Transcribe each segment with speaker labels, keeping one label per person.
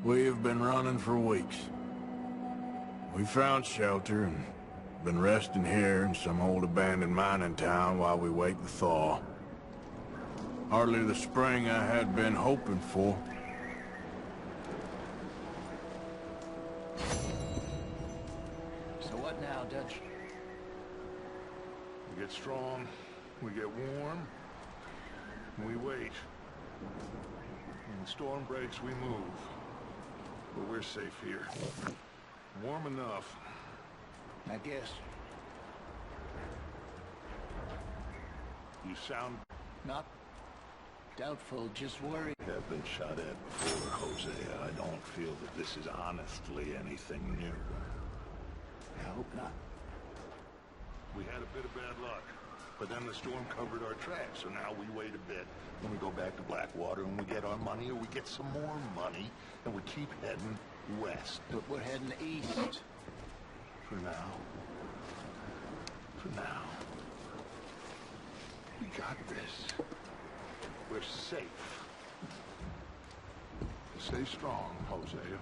Speaker 1: We have been running for weeks. We found shelter and been resting here in some old abandoned mining town while we wait the thaw. Hardly the spring I had been hoping for.
Speaker 2: So what now, Dutch?
Speaker 3: We get strong, we get warm, and we wait. When the storm breaks, we move. But we're safe here. Warm enough.
Speaker 2: I guess.
Speaker 3: You sound...
Speaker 2: Not doubtful, just worried.
Speaker 3: have been shot at before, Hosea. I don't feel that this is honestly anything new.
Speaker 2: I hope not.
Speaker 3: We had a bit of bad luck, but then the storm covered our tracks, so now we wait a bit, and we go back to Blackwater, and we get our money, or we get some more money, and we keep heading west.
Speaker 2: But we're heading east.
Speaker 3: For now. For now. We got this. We're safe. Stay strong, Hosea.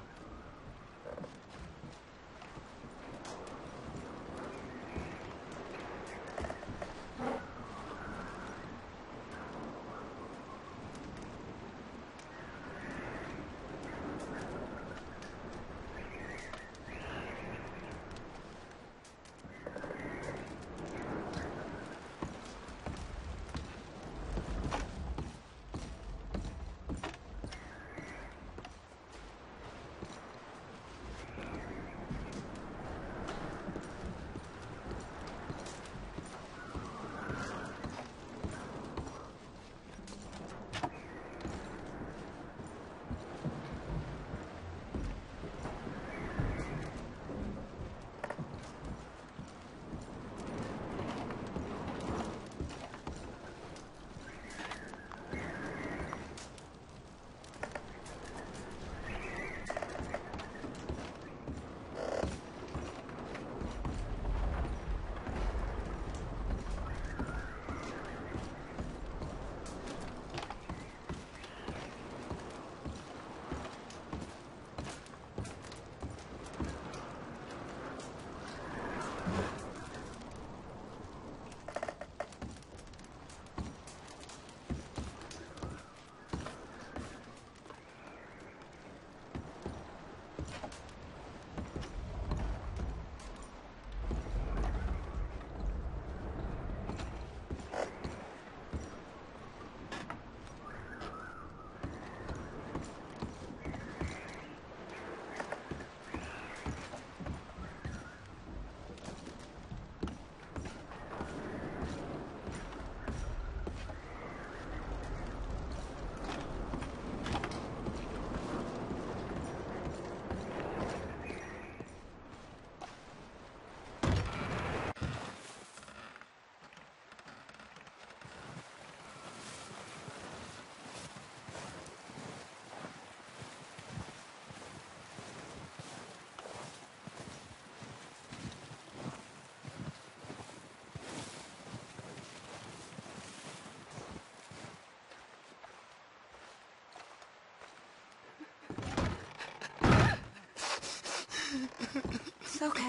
Speaker 4: It's okay.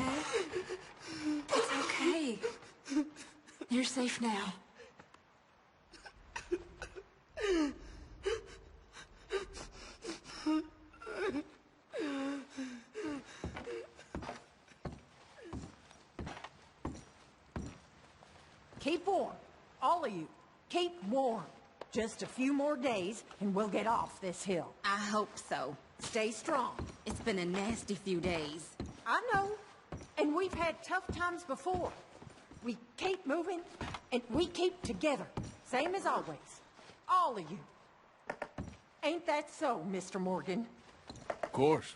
Speaker 4: It's okay. You're safe now.
Speaker 5: Keep warm. All of you. Keep warm. Just a few more days and we'll get off this hill.
Speaker 4: I hope so.
Speaker 5: Stay strong.
Speaker 4: It's been a nasty few days.
Speaker 5: I know. And we've had tough times before. We keep moving and we keep together. Same as always. All of you. Ain't that so, Mr. Morgan?
Speaker 1: Of course.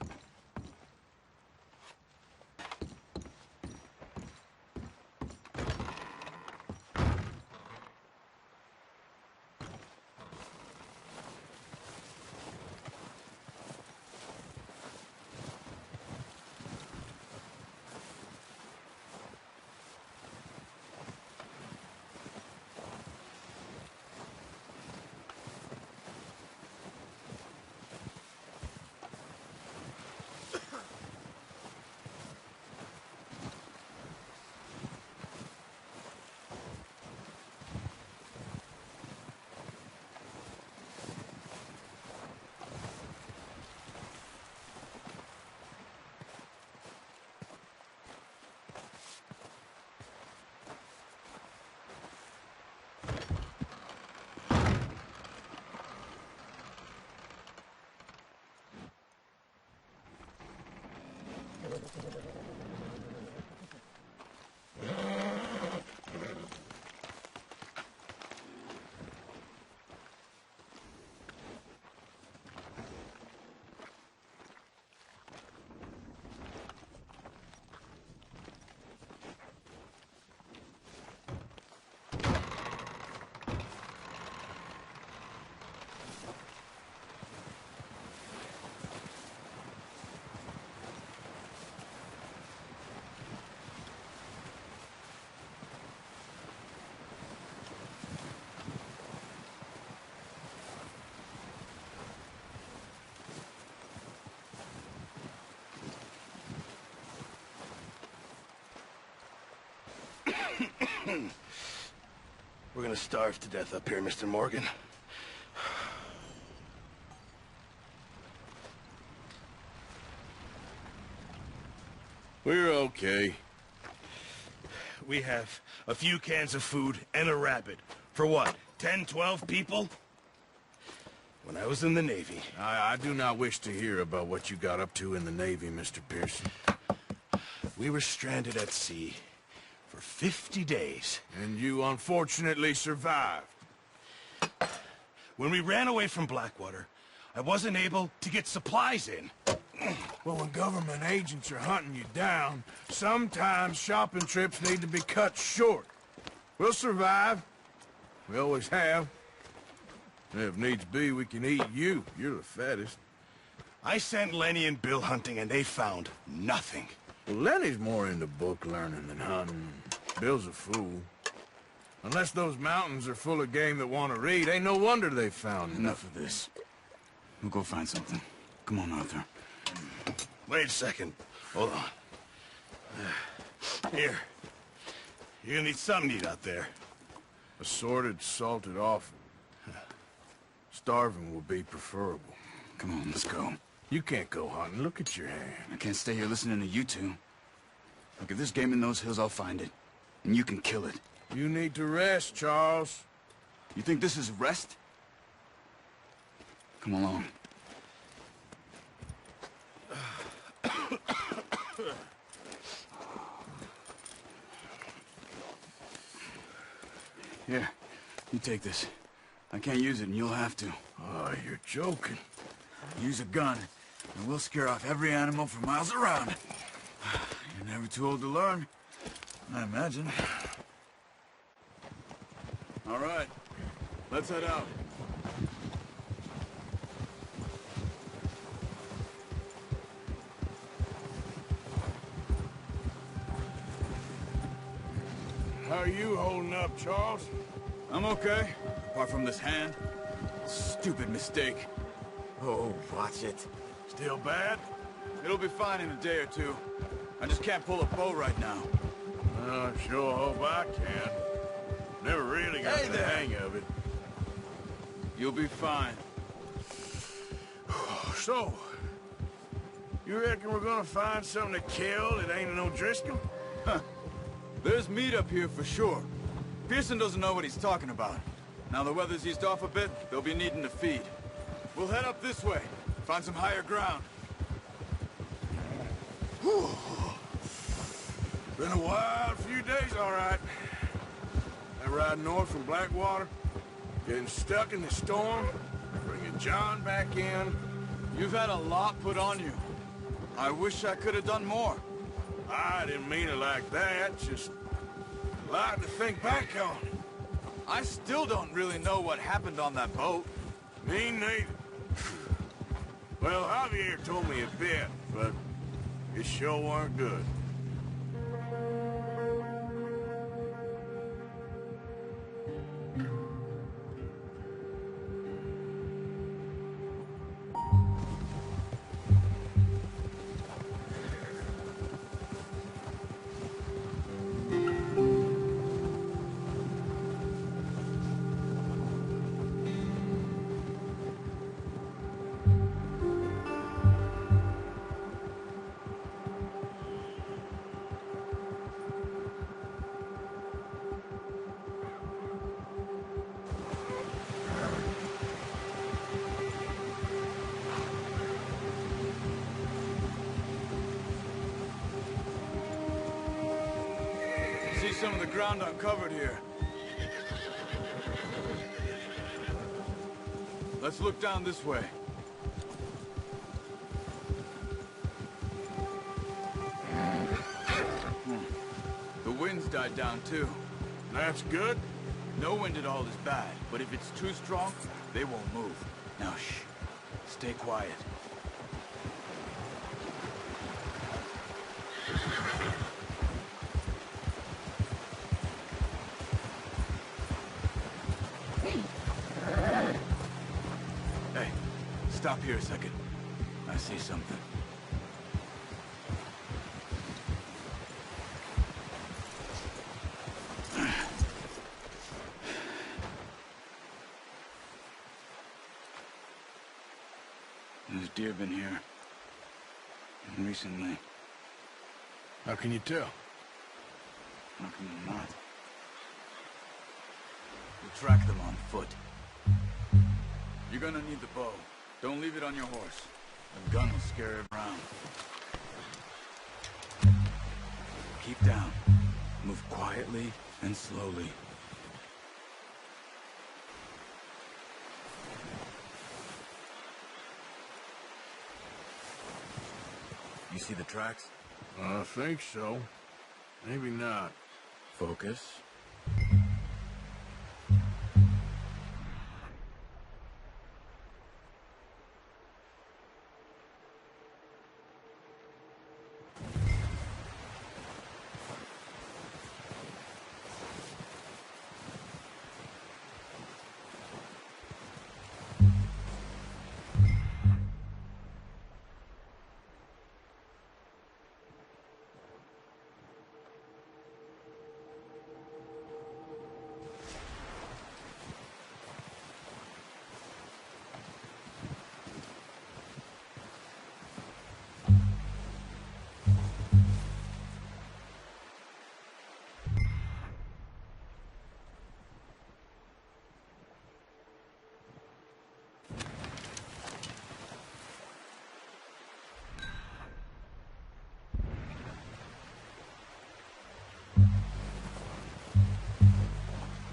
Speaker 6: We're gonna starve to death up here, Mr. Morgan.
Speaker 1: We're okay.
Speaker 6: We have a few cans of food and a rabbit. For what, 10, 12 people? When I was in the Navy...
Speaker 1: I do not wish to hear about what you got up to in the Navy, Mr. Pearson.
Speaker 6: We were stranded at sea for 50 days.
Speaker 1: And you unfortunately survived.
Speaker 6: When we ran away from Blackwater, I wasn't able to get supplies in.
Speaker 1: Well, when government agents are hunting you down, sometimes shopping trips need to be cut short. We'll survive. We always have. If needs be, we can eat you. You're the fattest.
Speaker 6: I sent Lenny and Bill hunting, and they found nothing.
Speaker 1: Well, Lenny's more into book learning than hunting. Bill's a fool. Unless those mountains are full of game that want to read, ain't no wonder they found
Speaker 7: Enough of this. We'll go find something. Come on, Arthur.
Speaker 6: Wait a second. Hold on. Here. You're gonna need something to eat out there.
Speaker 1: Assorted, salted offal. Starving will be preferable.
Speaker 7: Come on, let's go.
Speaker 1: You can't go hunting. Look at your hand.
Speaker 7: I can't stay here listening to you two. Look, if there's game in those hills, I'll find it. And you can kill it.
Speaker 1: You need to rest, Charles.
Speaker 7: You think this is rest? Come along. Here, you take this. I can't use it, and you'll have to.
Speaker 1: Oh, you're joking.
Speaker 7: Use a gun, and we'll scare off every animal for miles around. You're never too old to learn, I imagine. All right, let's head out.
Speaker 1: How are you holding up, Charles?
Speaker 7: I'm okay, apart from this hand. Stupid mistake.
Speaker 8: Oh, watch it.
Speaker 1: Still bad?
Speaker 7: It'll be fine in a day or two. I just can't pull a bow right now.
Speaker 1: I sure hope I can. Never really got
Speaker 7: Hey
Speaker 1: the
Speaker 7: there.
Speaker 1: hang of it.
Speaker 7: You'll be fine.
Speaker 1: So, you reckon we're gonna find something to kill that ain't no Driscoll?
Speaker 7: There's meat up here for sure. Pearson doesn't know what he's talking about. Now the weather's eased off a bit, they'll be needing to feed. We'll head up this way, find some higher ground.
Speaker 1: Whew. Been a wild few days, all right. That ride north from Blackwater, getting stuck in the storm, bringing John back in.
Speaker 7: You've had a lot put on you. I wish I could have done more.
Speaker 1: I didn't mean it like that, just a lot to think back on.
Speaker 7: I still don't really know what happened on that boat.
Speaker 1: Me neither. Well, Javier told me a bit, but it sure weren't good.
Speaker 7: See some of the ground uncovered here. Let's look down this way. The wind's died down too.
Speaker 1: That's good.
Speaker 7: No wind at all is bad, but if it's too strong, they won't move. Now shh. Stay quiet. Hey, stop here a second. I see something. There's deer been here. Recently.
Speaker 1: How can you tell?
Speaker 7: How can you not? We'll track them on foot. You're gonna need the bow. Don't leave it on your horse. The gun will scare it around. Keep down. Move quietly and slowly. You see the tracks?
Speaker 1: I think so. Maybe not.
Speaker 7: Focus.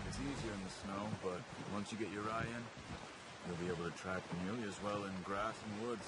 Speaker 7: It's easier in the snow, but once you get your eye in, you'll be able to track nearly as well in grass and woods.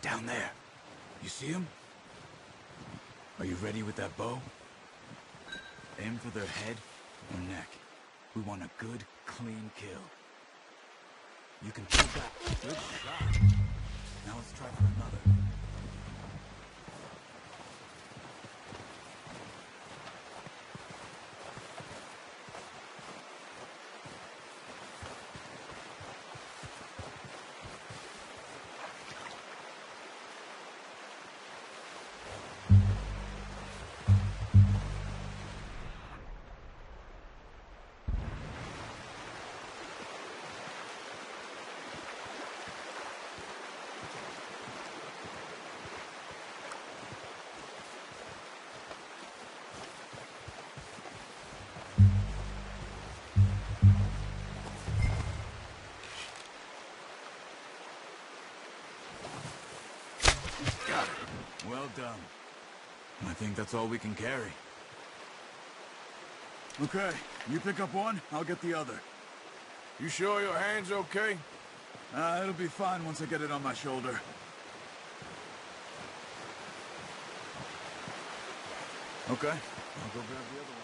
Speaker 7: Down there. You see him? Are you ready with that bow? Aim for their head or neck. We want a good, clean kill. You can pull back. Good shot. Now let's try for another. Got it. Well done. I think that's all we can carry. Okay, you pick up one, I'll get the other.
Speaker 1: You sure your hand's okay?
Speaker 7: It'll be fine once I get it on my shoulder. Okay, I'll go grab the other one.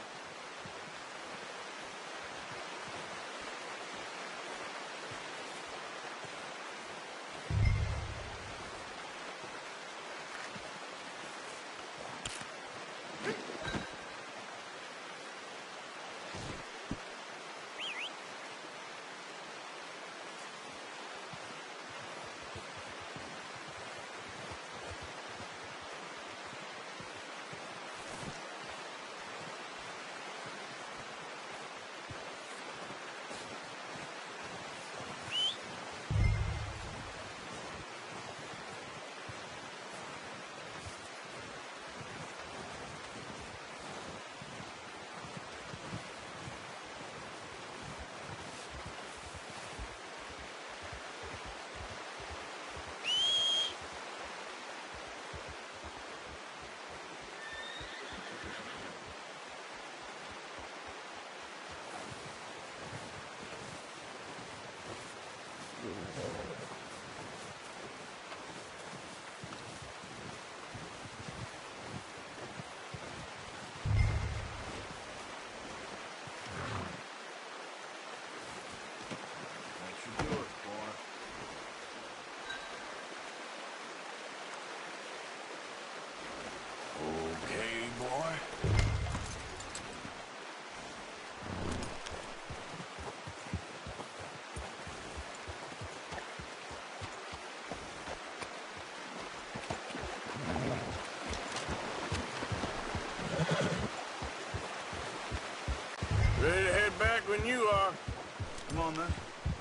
Speaker 7: on then.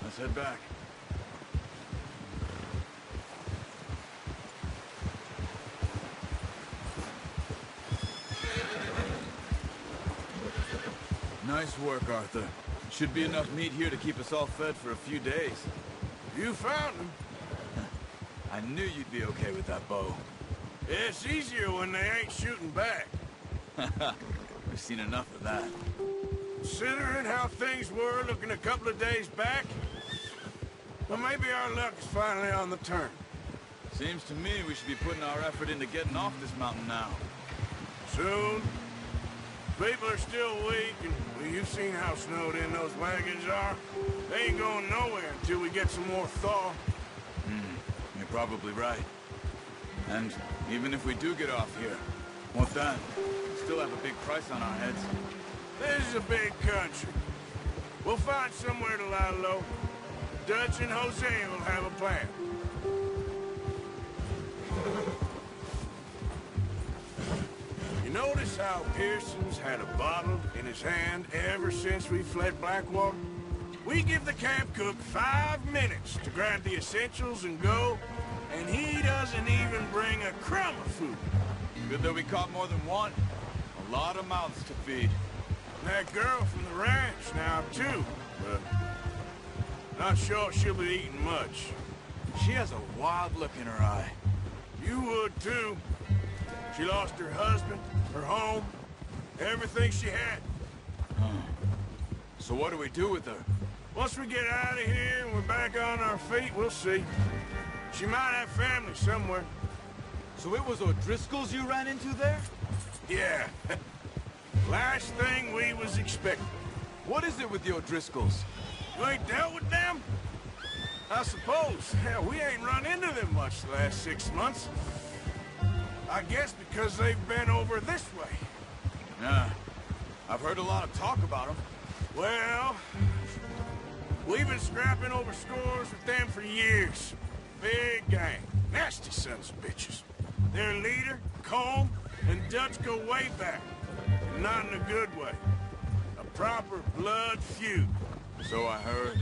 Speaker 7: Let's head back. Nice work, Arthur. Should be enough meat here to keep us all fed for a few days.
Speaker 1: You found him.
Speaker 7: I knew you'd be okay with that bow.
Speaker 1: It's easier when they ain't shooting back.
Speaker 7: We've seen enough of that.
Speaker 1: Considering how things were looking a couple of days back, well, maybe our luck is finally on the turn.
Speaker 7: Seems to me we should be putting our effort into getting off this mountain now.
Speaker 1: Soon. People are still weak, and well, you've seen how snowed in those wagons are. They ain't going nowhere until we get some more thaw.
Speaker 7: You're probably right. And even if we do get off here, what then? We still have a big price on our heads.
Speaker 1: This is a big country. We'll find somewhere to lie low. Dutch and Jose will have a plan. You notice how Pearson's had a bottle in his hand ever since we fled Blackwater? We give the camp cook 5 minutes to grab the essentials and go, and he doesn't even bring a crumb of food.
Speaker 7: Good that we caught more than one. A lot of mouths to feed.
Speaker 1: That girl from the ranch now, too, but not sure she'll be eating much.
Speaker 7: She has a wild look in her eye.
Speaker 1: You would, too. She lost her husband, her home, everything she had.
Speaker 7: So what do we do with her?
Speaker 1: Once we get out of here and we're back on our feet, we'll see. She might have family somewhere.
Speaker 7: So it was O'Driscoll's you ran into there?
Speaker 1: Yeah. Last thing we was expecting.
Speaker 7: What is it with the O'Driscolls?
Speaker 1: You ain't dealt with them? I suppose. Hell, we ain't run into them much the last 6 months. I guess because they've been over this way.
Speaker 7: Yeah. I've heard a lot of talk about them.
Speaker 1: Well, we've been scrapping over scores with them for years. Big gang. Nasty sons of bitches. Their leader, Combe, and Dutch go way back. And not in a good way. A proper blood feud.
Speaker 7: So I heard.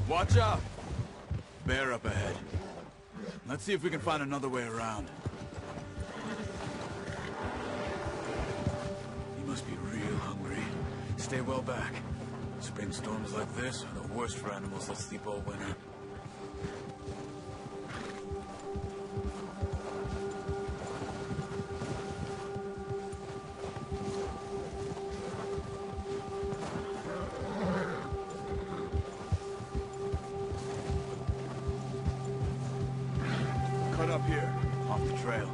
Speaker 7: Watch out! Bear up ahead. Let's see if we can find another way around. You must be real hungry. Stay well back. Spring storms like this are the worst for animals that sleep all winter. Cut up here, off the trail.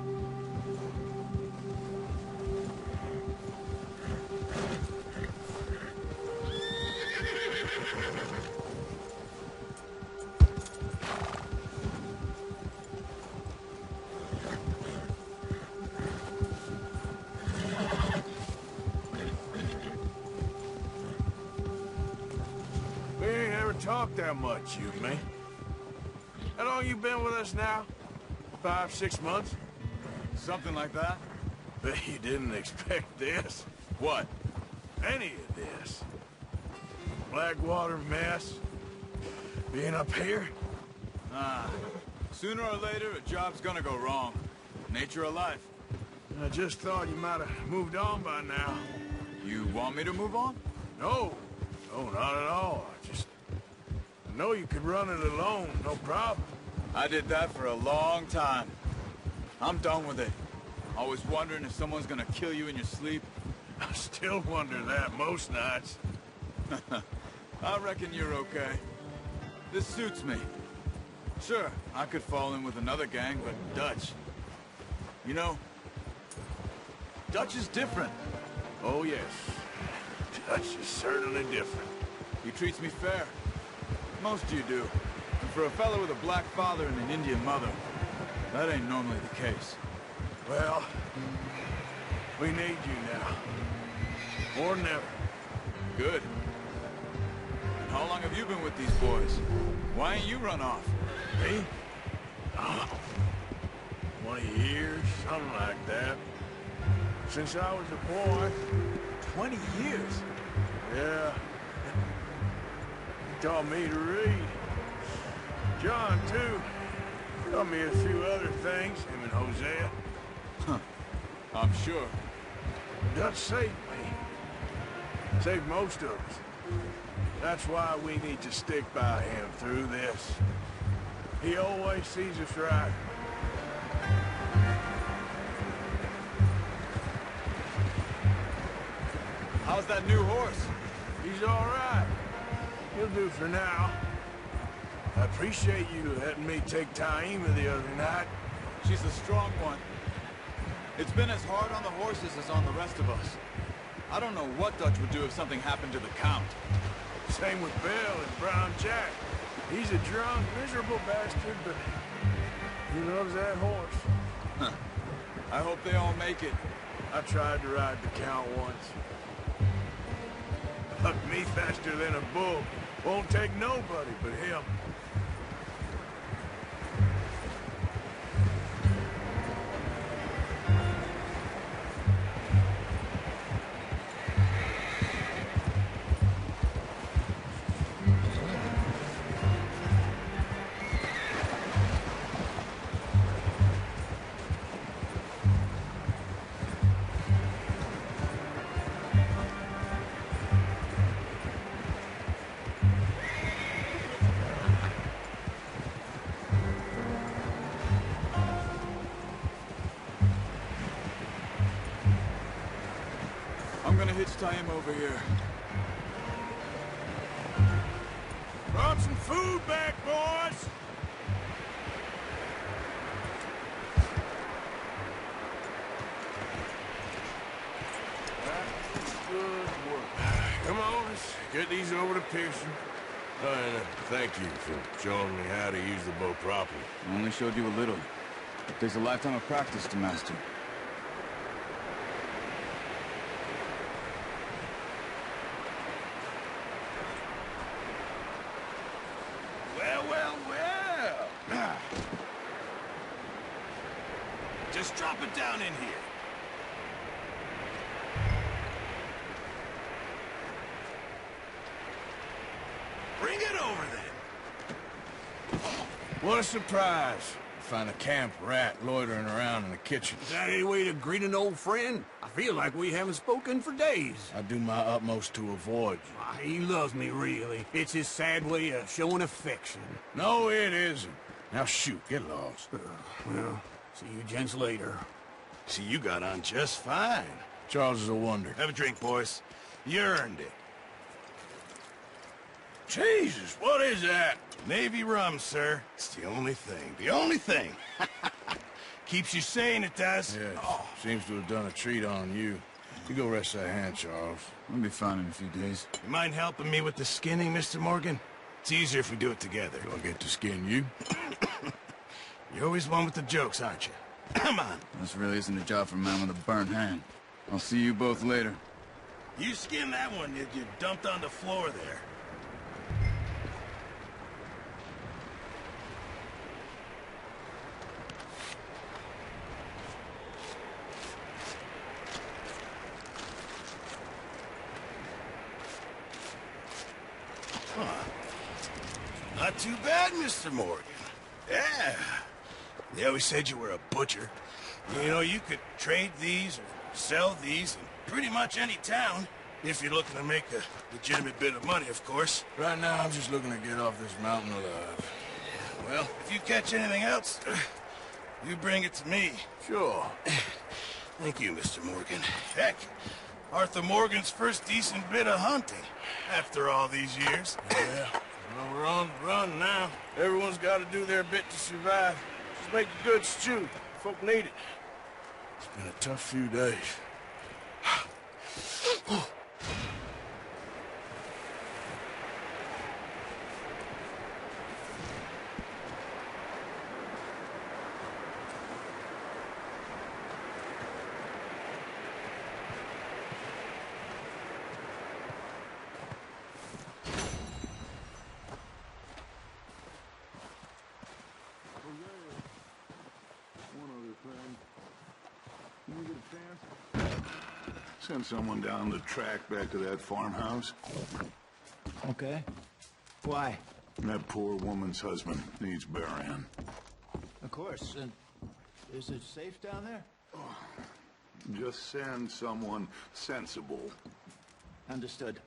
Speaker 1: We ain't ever talked that much, you and me. How long you been with us now? 5, 6 months?
Speaker 7: Something like that?
Speaker 1: Bet you didn't expect this.
Speaker 7: What?
Speaker 1: Any of this. Blackwater mess. Being up here.
Speaker 7: Sooner or later, a job's gonna go wrong. Nature of life.
Speaker 1: I just thought you might have moved on by now.
Speaker 7: You want me to move on?
Speaker 1: No. No, not at all. I know you could run it alone, no problem.
Speaker 7: I did that for a long time. I'm done with it. Always wondering if someone's gonna kill you in your sleep.
Speaker 1: I still wonder that most nights.
Speaker 7: I reckon you're okay. This suits me. Sure, I could fall in with another gang, but Dutch... You know, Dutch is different.
Speaker 1: Oh, yes. Dutch is certainly different.
Speaker 7: He treats me fair. Most of you do. And for a fellow with a black father and an Indian mother, That ain't normally the case.
Speaker 1: Well, we need you now. More than ever.
Speaker 7: Good. And how long have you been with these boys? Why ain't you run off?
Speaker 1: Me? 20 years, something like that. Since I was a boy.
Speaker 7: 20 years?
Speaker 1: Yeah. He taught me to read. John, too. Taught me a few other things, him and Hosea.
Speaker 7: Huh. I'm sure.
Speaker 1: Dutch saved me. Saved most of us. That's why we need to stick by him through this. He always sees us right.
Speaker 7: How's that new horse?
Speaker 1: He's all right. He'll do for now. I appreciate you letting me take Taima the other night.
Speaker 7: She's a strong one. It's been as hard on the horses as on the rest of us. I don't know what Dutch would do if something happened to the Count.
Speaker 1: Same with Bill and Brown Jack. He's a drunk, miserable bastard, but he loves that horse.
Speaker 7: Huh. I hope they all make it.
Speaker 1: I tried to ride the Count once. Hucked me faster than a bull. Won't take nobody but him.
Speaker 7: I'm gonna hitch tie him over here.
Speaker 1: Brought some food back, boys! That's good work. Come on, let's get these over to Pearson. Oh, and thank you for showing me how to use the bow properly.
Speaker 7: I only showed you a little. It takes a lifetime of practice to master.
Speaker 6: Well. Just drop it down in here. Bring it over then.
Speaker 1: What a surprise. Find a camp rat loitering around in the kitchen.
Speaker 9: Is that any way to greet an old friend? I feel like we haven't spoken for days.
Speaker 1: I do my utmost to avoid you.
Speaker 9: He loves me, really. It's his sad way of showing affection.
Speaker 1: No, it isn't. Now shoot, get lost.
Speaker 9: Well, see you gents later.
Speaker 6: See, you got on just fine.
Speaker 1: Charles is a wonder.
Speaker 6: Have a drink, boys. You earned it.
Speaker 1: Jesus, what is that?
Speaker 6: Navy rum, sir. It's the only thing. The only thing. Keeps you sane, it does.
Speaker 1: Yes, seems to have done a treat on you. You go rest that hand, Charles.
Speaker 7: We'll be fine in a few days.
Speaker 6: You mind helping me with the skinning, Mr. Morgan? It's easier if we do it together.
Speaker 1: Do I get to skin you?
Speaker 6: You're always one with the jokes, aren't you? Come on.
Speaker 7: This really isn't a job for a man with a burnt hand. I'll see you both later.
Speaker 6: You skin that one that you dumped on the floor there. Not too bad, Mr. Morgan. Yeah. They always said you were a butcher. You know, you could trade these or sell these in pretty much any town, if you're looking to make a legitimate bit of money, of course.
Speaker 1: Right now, I'm just looking to get off this mountain alive.
Speaker 6: Well, if you catch anything else, you bring it to me.
Speaker 1: Sure.
Speaker 6: Thank you, Mr. Morgan. Heck, Arthur Morgan's first decent bit of hunting, after all these years.
Speaker 1: Yeah. Well, we're on the run now. Everyone's got to do their bit to survive. Just make a good stew. Folk need it. It's been a tough few days.
Speaker 3: Send someone down the track back to that farmhouse.
Speaker 2: Okay. Why?
Speaker 3: That poor woman's husband needs burying.
Speaker 2: Of course. And is it safe down there?
Speaker 3: Just send someone sensible.
Speaker 2: Understood.